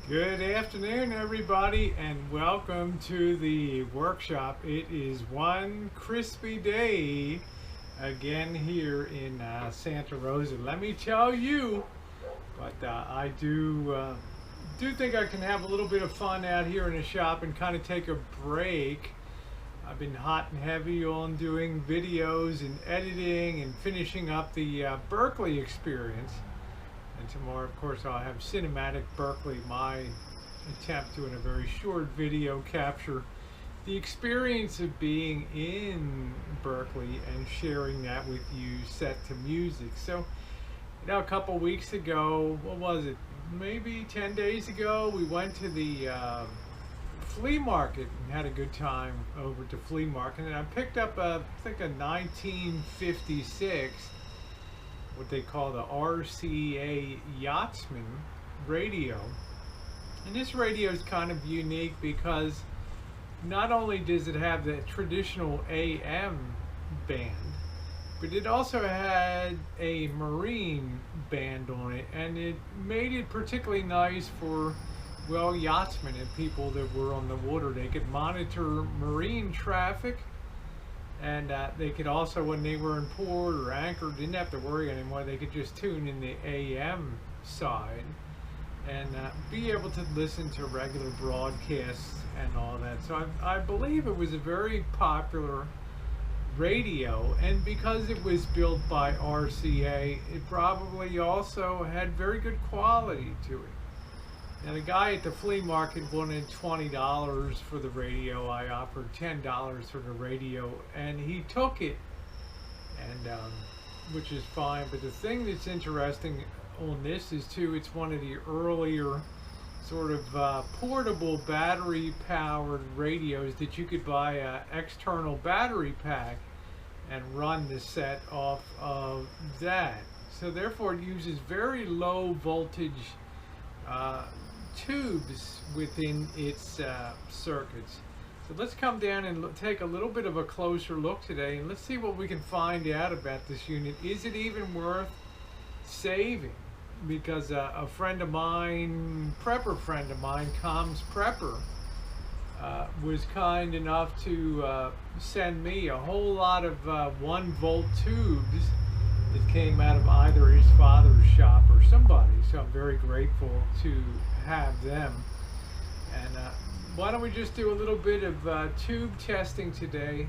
Good afternoon, everybody, and welcome to the workshop. It is one crispy day again here in Santa Rosa. Let me tell you, but I do think I can have a little bit of fun out here in the shop and kind of take a break. I've been hot and heavy on doing videos and editing and finishing up the Berkeley experience. And tomorrow, of course, I'll have Cinematic Berkeley, my attempt doing a very short video capture the experience of being in Berkeley and sharing that with you set to music. So, a couple weeks ago, what was it? Maybe 10 days ago, we went to the flea market and had a good time over to flea market. And I picked up, I think, a 1956 what they call the RCA Yachtsman radio. And this radio is kind of unique because not only does it have the traditional AM band, but it also had a marine band on it, and it made it particularly nice for, well, yachtsmen and people that were on the water. They could monitor marine traffic, and they could also, when they were in port or anchored, didn't have to worry anymore. They could just tune in the AM side and be able to listen to regular broadcasts and all that. So I believe it was a very popular radio, and because it was built by RCA, it probably also had very good quality to it. And the guy at the flea market wanted $20 for the radio. I offered $10 for the radio, and he took it, and which is fine. But the thing that's interesting on this is too, it's one of the earlier sort of portable battery-powered radios that you could buy an external battery pack and run the set off of that. So therefore, it uses very low voltage tubes within its circuits. So let's come down and take a little bit of a closer look today, and let's see what we can find out about this unit. Is it even worth saving? Because a friend of mine, prepper friend of mine, Comms Prepper, was kind enough to send me a whole lot of 1-volt tubes that came out of either his father's shop or somebody. So I'm very grateful to have them. And why don't we just do a little bit of tube testing today,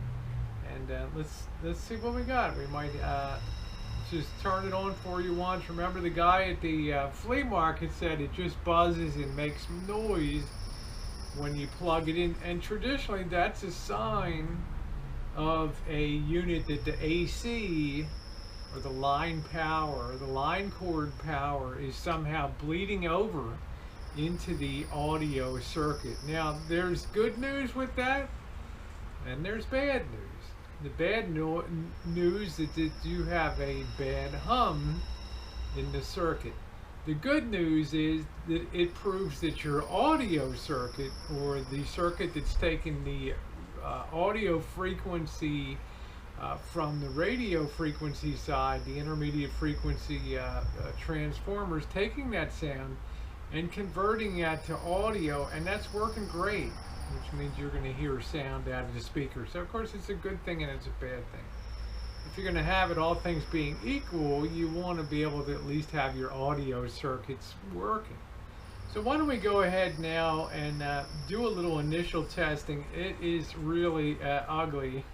and let's see what we got. We might just turn it on for you once. Remember, the guy at the flea market said it just buzzes and makes noise when you plug it in, and traditionally that's a sign of a unit that the AC or the line power, the line cord power, is somehow bleeding over into the audio circuit. Now, there's good news with that, and there's bad news. The bad news is that you have a bad hum in the circuit. The good news is that it proves that your audio circuit, or the circuit that's taking the audio frequency from the radio frequency side, the intermediate frequency transformers, taking that sound and converting that to audio, and that's working great, which means you're going to hear sound out of the speaker. So of course it's a good thing and it's a bad thing. If you're going to have it, all things being equal, you want to be able to at least have your audio circuits working. So why don't we go ahead now and do a little initial testing. It is really ugly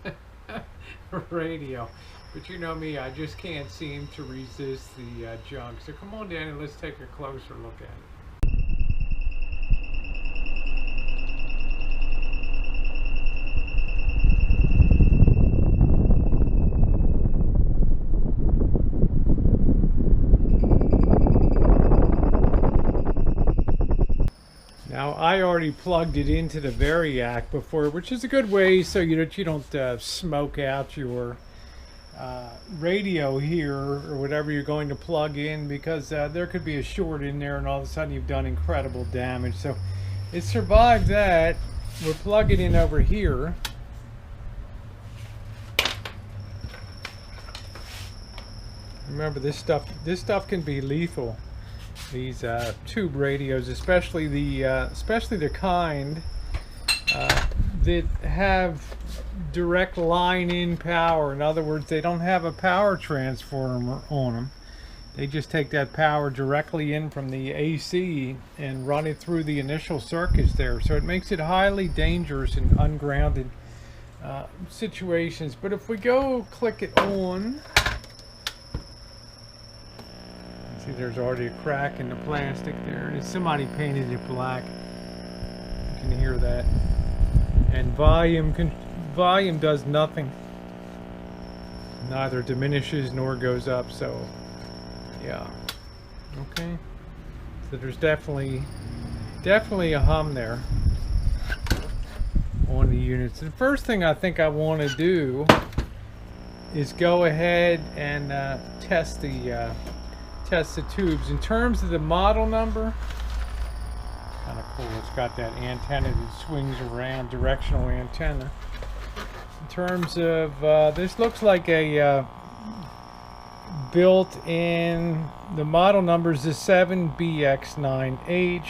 radio, but you know me, I just can't seem to resist the junk. So come on down and let's take a closer look at it. Now, I already plugged it into the Variac before, which is a good way so you don't smoke out your radio here or whatever you're going to plug in, because there could be a short in there and all of a sudden you've done incredible damage. So it survived that. We'll plug it in over here. Remember, this stuff can be lethal. these tube radios, especially the kind that have direct line-in power. In other words, they don't have a power transformer on them. They just take that power directly in from the AC and run it through the initial circuits there. So it makes it highly dangerous in ungrounded situations. But if we go click it on, see there's already a crack in the plastic there, and somebody painted it black. You can hear that. And volume does nothing. Neither diminishes nor goes up, so yeah. Okay. So there's definitely a hum there on the units. The first thing I think I want to do is go ahead and test the tubes. In terms of the model number, kind of cool. It's got that antenna that swings around, directional antenna. In terms of this, looks like a built-in. The model number is the 7BX9H.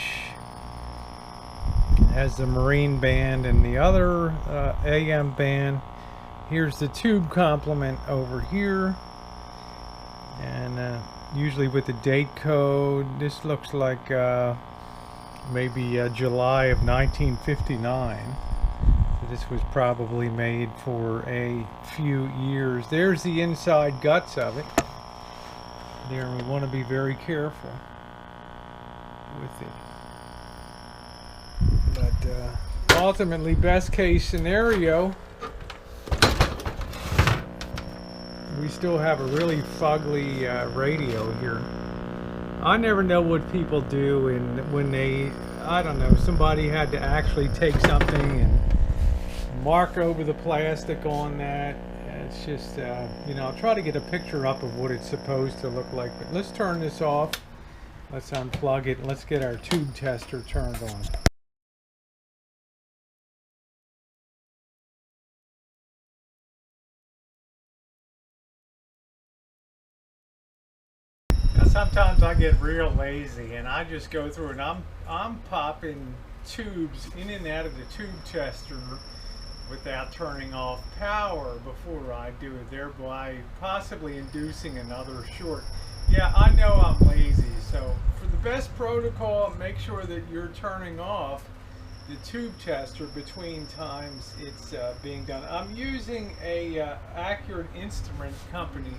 It has the marine band and the other AM band. Here's the tube complement over here, and usually with the date code. This looks like maybe July of 1959. So this was probably made for a few years. There's the inside guts of it. There, we want to be very careful with it. But ultimately, best case scenario, we still have a really fugly radio here. I never know what people do, and when they, I don't know, somebody had to actually take something and mark over the plastic on that. It's just, you know, I'll try to get a picture up of what it's supposed to look like. But let's turn this off. Let's unplug it. And let's get our tube tester turned on. Now, sometimes I get real lazy and I just go through and I'm popping tubes in and out of the tube tester without turning off power before I do it, thereby possibly inducing another short. Yeah, I know I'm lazy, so for the best protocol, make sure that you're turning off the tube tester between times it's being done. I'm using a Accurate Instrument Company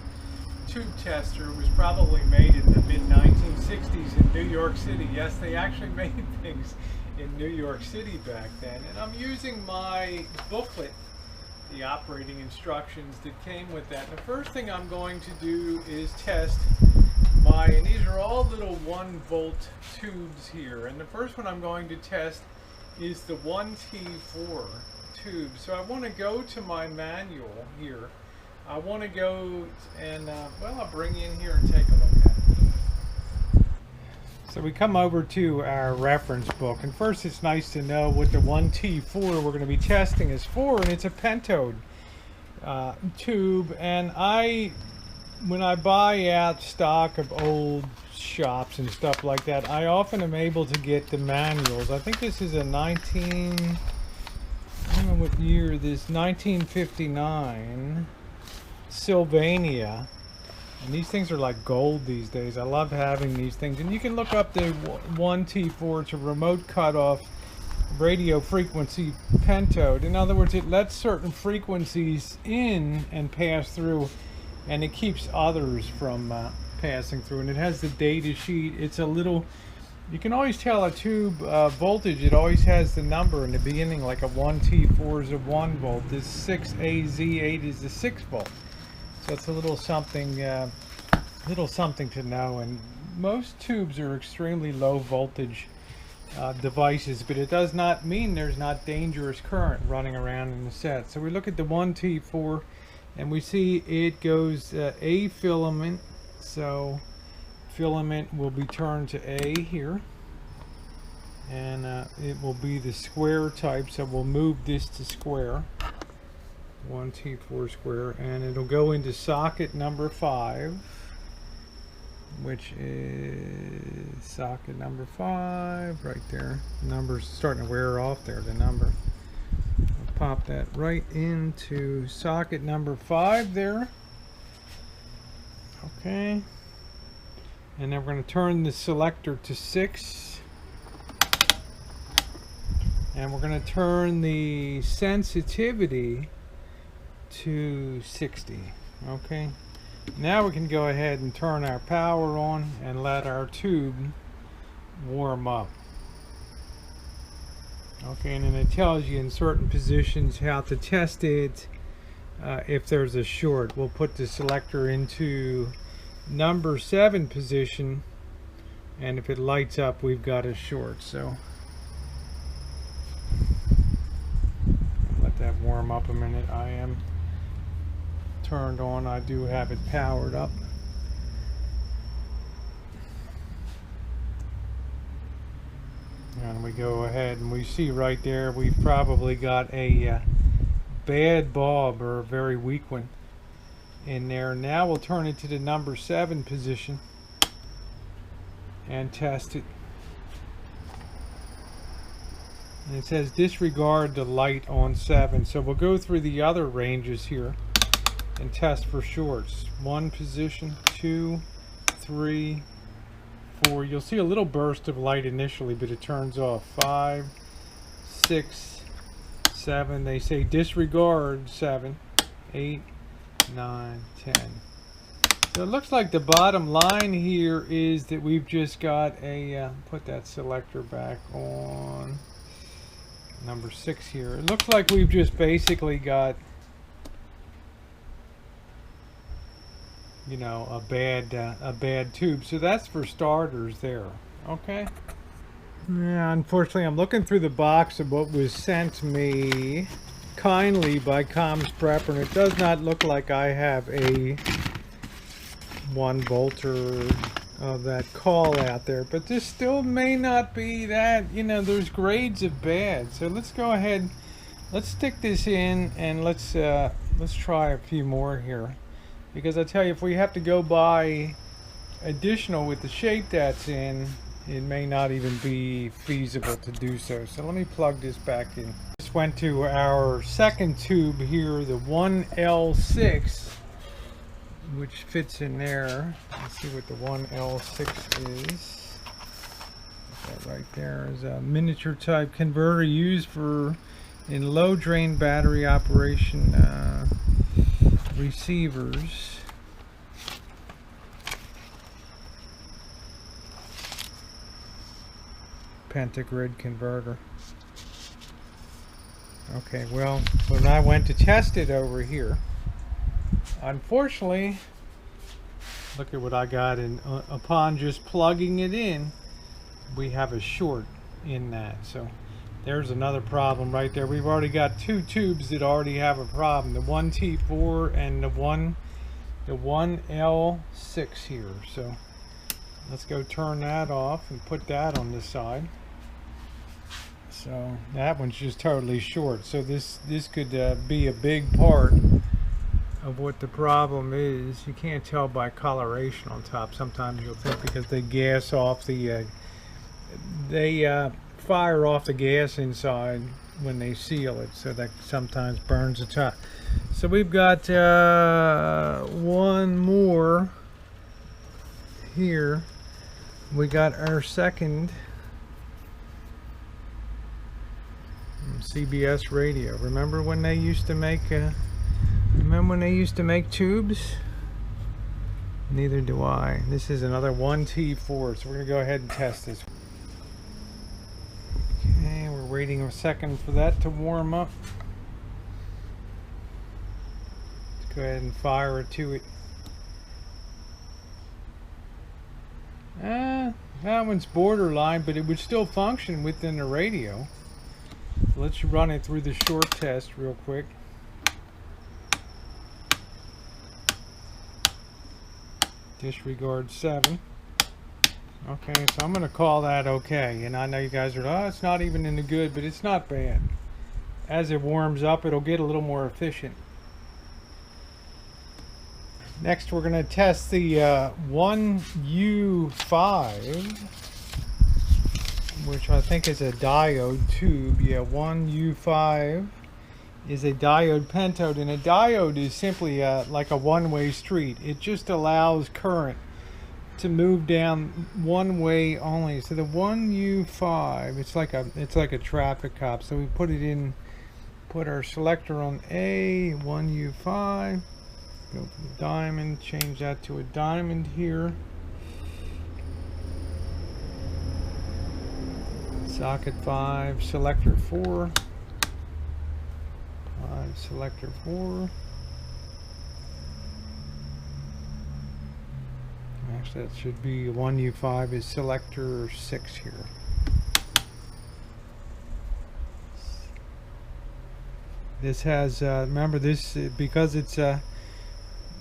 tube tester. It was probably made in the mid-1960s in New York City. Yes, they actually made things in New York City back then, and I'm using my booklet, the operating instructions that came with that. And the first thing I'm going to do is test my, and these are all little 1-volt tubes here, and the first one I'm going to test is the 1T4 tube. So I want to go to my manual here. I want to go and well, I'll bring you in here and take a look at it. So we come over to our reference book, and first it's nice to know what the 1T4 we're going to be testing is for, and it's a pentode tube. And when I buy out stock of old shops and stuff like that, I often am able to get the manuals. I think this is a I don't know what year this, 1959 Sylvania. And these things are like gold these days. I love having these things. And you can look up the 1T4 to remote cutoff radio frequency pentode. In other words, it lets certain frequencies in and pass through, and it keeps others from passing through. And it has the data sheet. It's a little, you can always tell a tube voltage. It always has the number in the beginning, like a 1T4 is a 1 volt. This 6AZ8 is the 6 volt. So it's a little something to know. And most tubes are extremely low voltage devices, but it does not mean there's not dangerous current running around in the set. So we look at the 1T4 and we see it goes A filament. So filament will be turned to A here, and it will be the square type. So we'll move this to square. 1T4 square, and it'll go into socket number 5, which is socket number 5 right there. The number's starting to wear off there, the number. I'll pop that right into socket number 5 there. Okay. And then we're going to turn the selector to 6. And we're going to turn the sensitivity to 60. Okay. Now we can go ahead and turn our power on and let our tube warm up. Okay, and then it tells you in certain positions how to test it if there's a short. We'll put the selector into number 7 position, and if it lights up, we've got a short. So let that warm up a minute. I am turned on. I do have it powered up. And we go ahead and we see right there we've probably got a bad bulb or a very weak one in there. Now we'll turn it to the number 7 position and test it. And it says disregard the light on 7. So we'll go through the other ranges here and test for shorts. 1 position, 2, 3, 4. You'll see a little burst of light initially, but it turns off. 5, 6, 7. They say disregard 7, 8, 9, 10. So it looks like the bottom line here is that we've just got a put that selector back on number 6 here. It looks like we've just basically got, you know, a bad tube. So that's for starters there. Okay. Yeah, unfortunately I'm looking through the box of what was sent me kindly by Comms Prepper, and it does not look like I have a 1 volter of that call out there, but this still may not be that, you know, there's grades of bad. So let's go ahead, let's stick this in, and let's try a few more here. Because I tell you, if we have to go buy additional with the shape that's in, it may not even be feasible to do so. So let me plug this back in. Just went to our second tube here, the 1L6, which fits in there. Let's see what the 1L6 is. That right there is a miniature type converter used for in low drain battery operation receivers. Pentagrid converter. Okay, well, when I went to test it over here, unfortunately, look at what I got, and upon just plugging it in, we have a short in that. So there's another problem right there. We've already got 2 tubes that already have a problem, the 1T4 and the 1L6 here. So let's go turn that off and put that on this side. So that one's just totally short. So this could be a big part of what the problem is. You can't tell by coloration on top. Sometimes you'll think because they gas off the fire off the gas inside when they seal it, so that sometimes burns the top. So we've got 1 more here. We got our second CBS radio. Remember when they used to make tubes? Neither do I. This is another 1T4, so we're gonna go ahead and test this. Okay, we're waiting a second for that to warm up. Let's go ahead and fire it to it. That one's borderline, but it would still function within the radio. So let's run it through the short test real quick. Disregard 7. Okay, so I'm going to call that okay. And I know you guys are, oh, it's not even in the good, but it's not bad. As it warms up, it'll get a little more efficient. Next, we're going to test the 1U5, which I think is a diode tube. Yeah, 1U5 is a diode pentode, and a diode is simply like a one-way street. It just allows current to move down one way only. So the 1U5, it's like a traffic cop. So we put our selector on A, 1U5. Go for the diamond, change that to a diamond here. Socket 5, selector 4. 5, selector 4. Actually, that should be 1U5 is selector 6 here. This has, remember this, because it's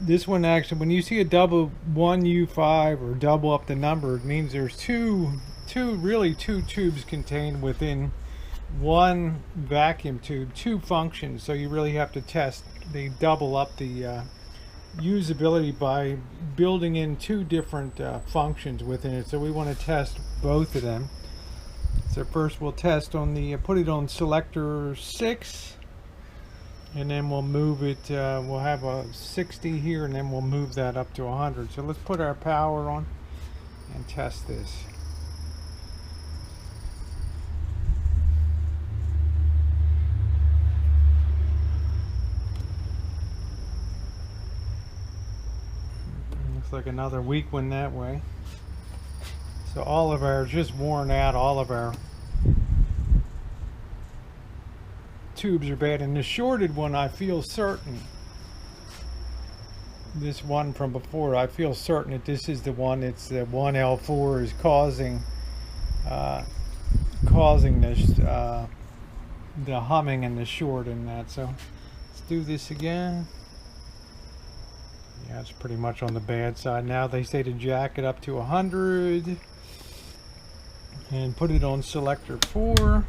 this one actually, when you see a double 1U5 or double up the number, it means there's two tubes contained within one vacuum tube, two functions. So you really have to test. They double up the usability by building in two different functions within it. So we want to test both of them. So first we'll test on the, put it on selector 6. And then we'll move it, we'll have a 60 here, and then we'll move that up to 100. So let's put our power on and test this. Looks like another weak one that way. So all of our, just worn out, all of our tubes are bad, and the shorted one, I feel certain, this one from before, I feel certain that this is the one. It's the 1L4 is causing this the humming and the short in that. So let's do this again. Yeah, it's pretty much on the bad side now. They say to jack it up to 100 and put it on selector 4.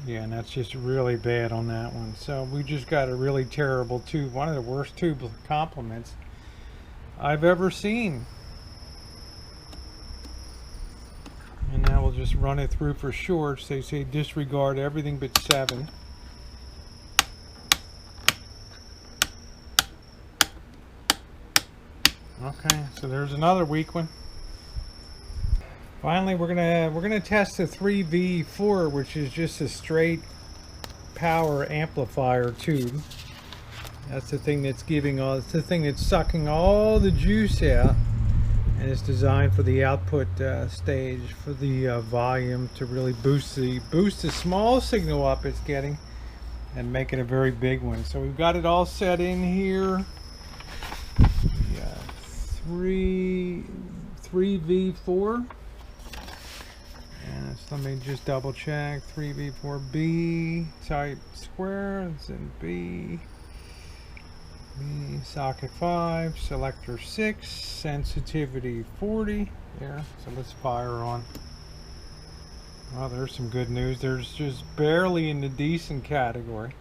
Yeah, and that's just really bad on that one. So we just got a really terrible tube, one of the worst tube complements I've ever seen. And now we'll just run it through for shorts. They say disregard everything but 7. Okay, so there's another weak one. Finally, we're gonna test the 3V4, which is just a straight power amplifier tube. That's the thing that's giving all. It's the thing that's sucking all the juice out, and it's designed for the output stage, for the volume to really boost the small signal up it's getting, and make it a very big one. So we've got it all set in here. Yeah, 3V4. So let me just double check. 3V4B type square. It's in B. Socket 5, selector 6, sensitivity 40. There. So let's fire on. Well, there's some good news. There's just barely in the decent category.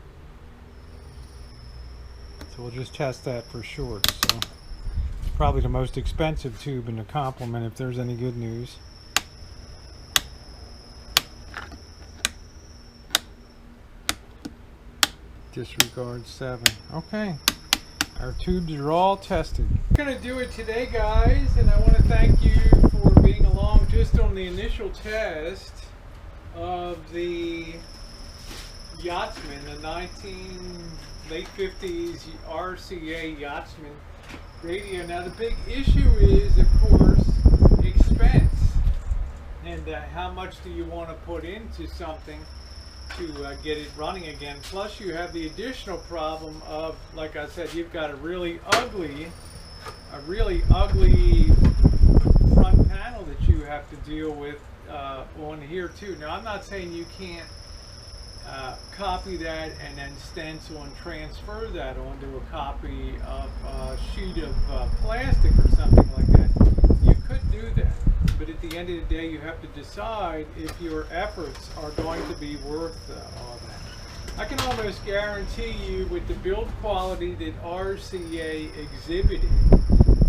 So we'll just test that for short. So it's probably the most expensive tube in the complement if there's any good news. Disregard 7. Okay, our tubes are all tested. We're gonna do it today, guys, and I want to thank you for being along just on the initial test of the Yachtsman, the late 50s RCA Yachtsman radio. Now the big issue is, of course, expense, and how much do you want to put into something to get it running again. Plus you have the additional problem of, like I said, you've got a really ugly front panel that you have to deal with on here too. Now I'm not saying you can't copy that and then stencil and transfer that onto a copy of a sheet of plastic or something like that. You could do that. But at the end of the day, you have to decide if your efforts are going to be worth all that. I can almost guarantee you with the build quality that RCA exhibited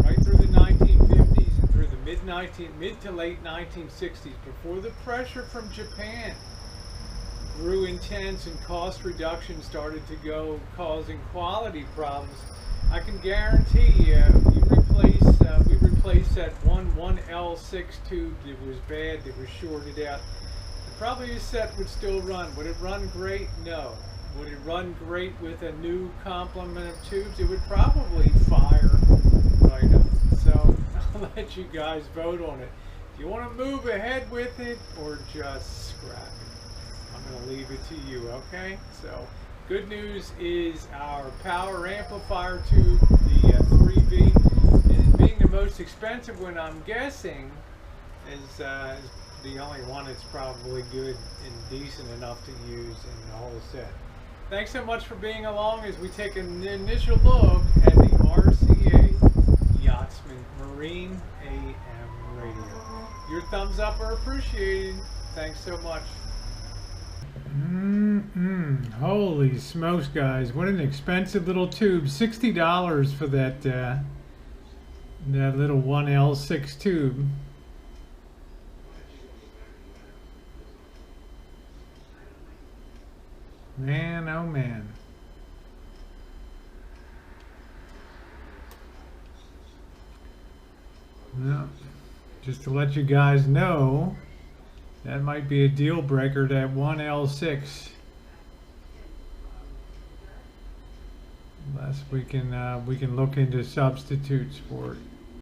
right through the 1950s and through the mid to late 1960s, before the pressure from Japan grew intense and cost reduction started to go, causing quality problems, I can guarantee you, we replaced that one 1L6 tube that was bad, that was shorted out. Probably the set would still run. Would it run great? No. Would it run great with a new complement of tubes? It would probably fire right up. So I'll let you guys vote on it. If you want to move ahead with it or just scrap it, I'm going to leave it to you, okay? So good news is our power amplifier tube, the 3V, is being the most expensive one, I'm guessing, is the only one that's probably good and decent enough to use in the whole set. Thanks so much for being along as we take an initial look at the RCA Yachtsman Marine AM radio. Your thumbs up are appreciated. Thanks so much. Holy smokes, guys. What an expensive little tube. $60 for that, that little 1L6 tube. Man, oh man. Well, just to let you guys know, that might be a deal breaker, that 1L6. Unless we can look into substitutes for it.